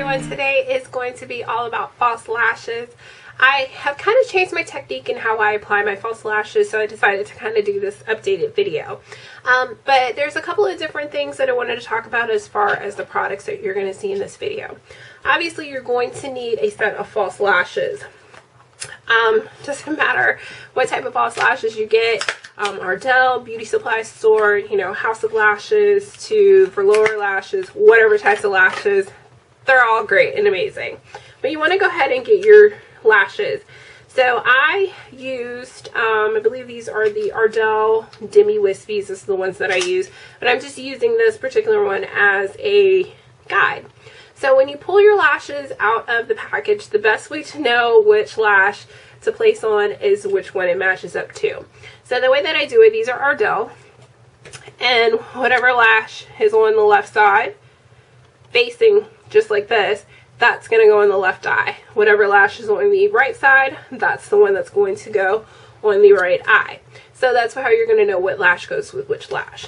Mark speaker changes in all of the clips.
Speaker 1: everyone. Today is going to be all about false lashes. I have kind of changed my technique in how I apply my false lashes, so I decided to kind of do this updated video. But there's a couple of different things that I wanted to talk about as far as the products that you're going to see in this video. Obviously, you're going to need a set of false lashes. Doesn't matter what type of false lashes you get. Ardell, beauty supply store, you know, House of Lashes to for lower lashes, whatever types of lashes, they're all great and amazing. But you want to go ahead and get your lashes. So I used, I believe these are the Ardell Demi Wispies. This is the ones that I use, but I'm just using this particular one as a guide. So when you pull your lashes out of the package, the best way to know which lash to place on is which one it matches up to. So the way that I do it, these are Ardell, and whatever lash is on the left side, facing just like this, that's going to go in the left eye. Whatever lash is on the right side, that's the one that's going to go on the right eye. So that's how you're going to know what lash goes with which lash.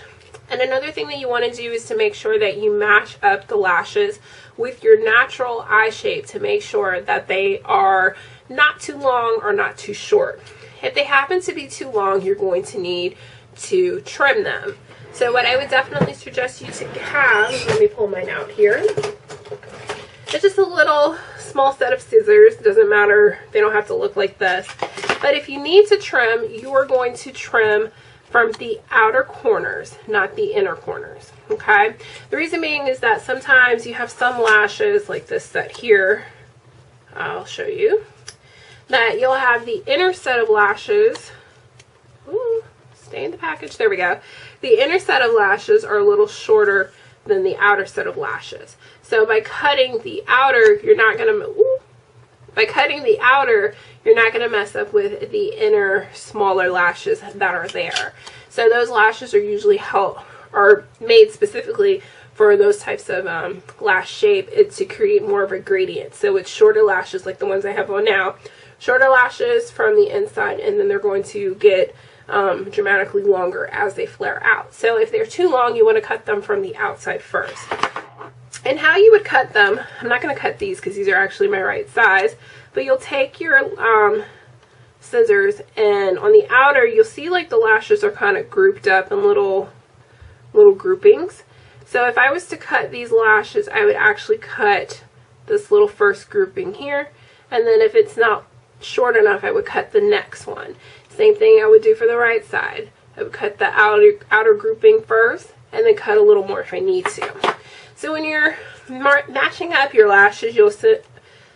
Speaker 1: And another thing that you want to do is to make sure that you match up the lashes with your natural eye shape to make sure that they are not too long or not too short. If they happen to be too long, you're going to need to trim them. So what I would definitely suggest you to have, let me pull mine out here. It's just a little small set of scissors. Doesn't matter, they don't have to look like this. But if you need to trim, you are going to trim from the outer corners, not the inner corners, okay? The reason being is that sometimes you have some lashes like this set here, I'll show you, that you'll have the inner set of lashes, ooh, stay in the package, there we go. The inner set of lashes are a little shorter than the outer set of lashes. So by cutting the outer, you're not gonna, you're not going to mess up with the inner smaller lashes that are there. So those lashes are usually made specifically for those types of lash shape. It's to create more of a gradient. So it's shorter lashes like the ones I have on now. Shorter lashes from the inside, and then they're going to get dramatically longer as they flare out. So if they're too long, you want to cut them from the outside first. And how you would cut them, I'm not going to cut these because these are actually my right size, but you'll take your scissors, and on the outer you'll see like the lashes are kind of grouped up in little groupings. So if I was to cut these lashes, I would actually cut this little first grouping here, and then if it's not short enough, I would cut the next one. Same thing I would do for the right side. I would cut the outer grouping first, and then cut a little more if I need to. So when you're matching up your lashes, you'll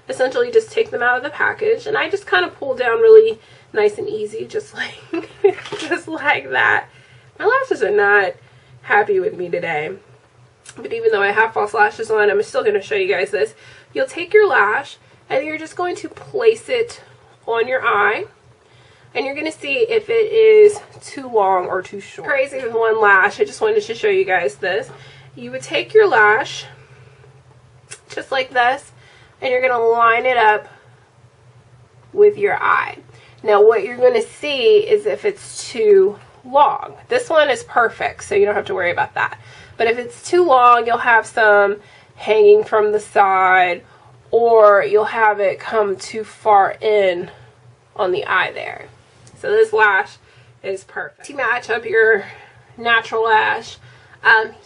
Speaker 1: essentially just take them out of the package, and I just kind of pull down really nice and easy, just like just like that. My lashes are not happy with me today, but even though I have false lashes on, I'm still going to show you guys this. You'll take your lash, and you're just going to place it on your eye, and you're going to see if it is too long or too short. Crazy with one lash. I just wanted to show you guys this. You would take your lash just like this, and you're going to line it up with your eye. Now what you're going to see is if it's too long. This one is perfect, so you don't have to worry about that. But if it's too long, you'll have some hanging from the side, or you'll have it come too far in on the eye there. So this lash is perfect. To match up your natural lash,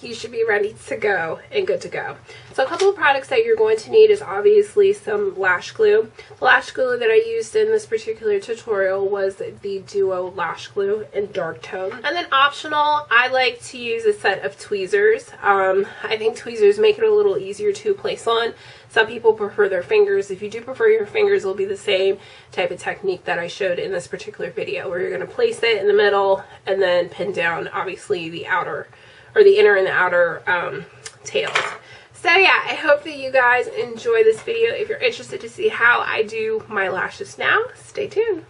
Speaker 1: you should be ready to go and good to go. So a couple of products that you're going to need is obviously some lash glue. The lash glue that I used in this particular tutorial was the Duo Lash Glue in dark tone. And then optional, I like to use a set of tweezers. I think tweezers make it a little easier to place on. Some people prefer their fingers. If you do prefer your fingers, it'll be the same type of technique that I showed in this particular video, where you're going to place it in the middle and then pin down, obviously, the outer, or the inner and the outer tails. So yeah, I hope that you guys enjoy this video. If you're interested to see how I do my lashes now, stay tuned.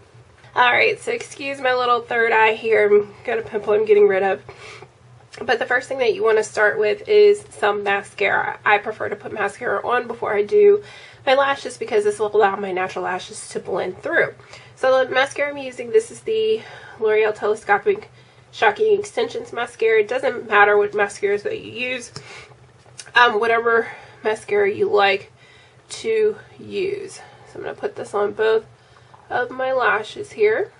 Speaker 1: Alright, so excuse my little third eye here. I've got a pimple I'm getting rid of. But the first thing that you want to start with is some mascara. I prefer to put mascara on before I do my lashes because this will allow my natural lashes to blend through. So the mascara I'm using, this is the L'Oreal Telescopic Shocking Extensions mascara. It doesn't matter what mascaras that you use. Whatever mascara you like to use. So I'm going to put this on both of my lashes here.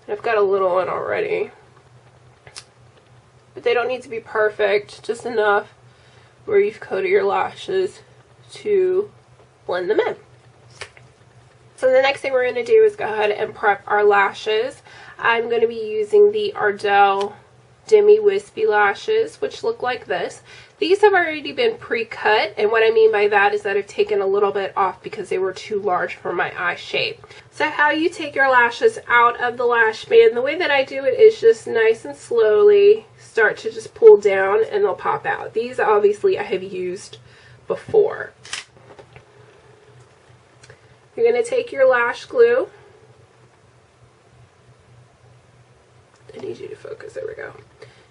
Speaker 1: And I've got a little one already. But they don't need to be perfect, just enough where you've coated your lashes to blend them in. So the next thing we're going to do is go ahead and prep our lashes. I'm going to be using the Ardell Demi Wispy lashes, which look like this. These have already been pre-cut, and what I mean by that is that I've taken a little bit off because they were too large for my eye shape. So how you take your lashes out of the lash band, the way that I do it is just nice and slowly start to just pull down and they'll pop out. These obviously I have used before. You're going to take your lash glue. I need you to focus, there we go.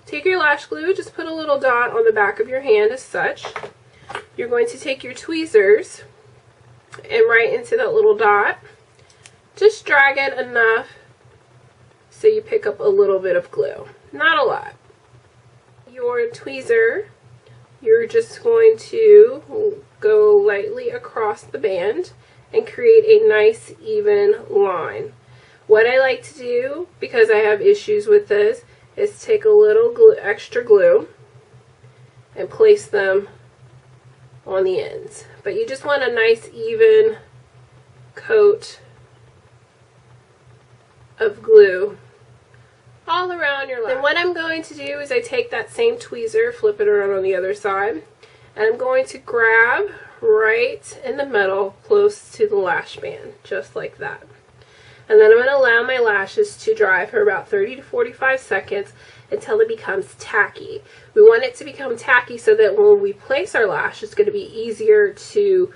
Speaker 1: Take your lash glue, just put a little dot on the back of your hand as such. You're going to take your tweezers and right into that little dot. Just drag it enough so you pick up a little bit of glue. Not a lot. Your tweezer, you're just going to go lightly across the band and create a nice even line. What I like to do, because I have issues with this, is take a little glue, extra glue and place them on the ends. But you just want a nice even coat of glue all around your lash. Then what I'm going to do is I take that same tweezer, flip it around on the other side, and I'm going to grab right in the middle close to the lash band, just like that. And then I'm going to allow my lashes to dry for about 30 to 45 seconds until it becomes tacky. We want it to become tacky so that when we place our lash, it's going to be easier to,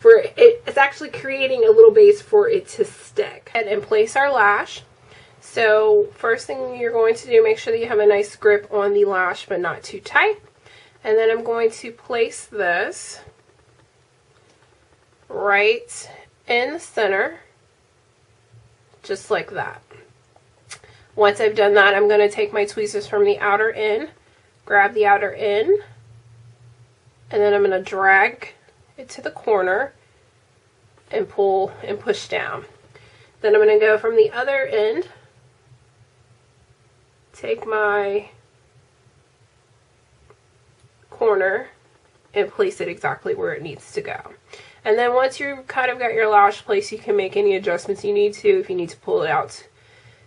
Speaker 1: it's actually creating a little base for it to stick. And place our lash. So first thing you're going to do, make sure that you have a nice grip on the lash but not too tight. And then I'm going to place this right in the center, just like that. Once I've done that, I'm going to take my tweezers from the outer end, grab the outer end, and then I'm going to drag it to the corner and pull and push down. Then I'm going to go from the other end, take my corner and place it exactly where it needs to go. And then once you've kind of got your lash placed, you can make any adjustments you need to. If you need to pull it out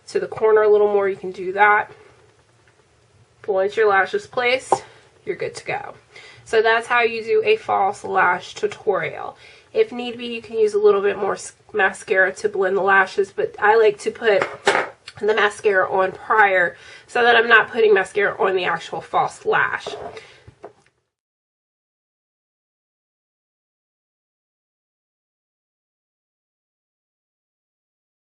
Speaker 1: to the corner a little more, you can do that. But once your lash is placed, you're good to go. So that's how you do a false lash tutorial. If need be, you can use a little bit more mascara to blend the lashes, but I like to put the mascara on prior so that I'm not putting mascara on the actual false lash.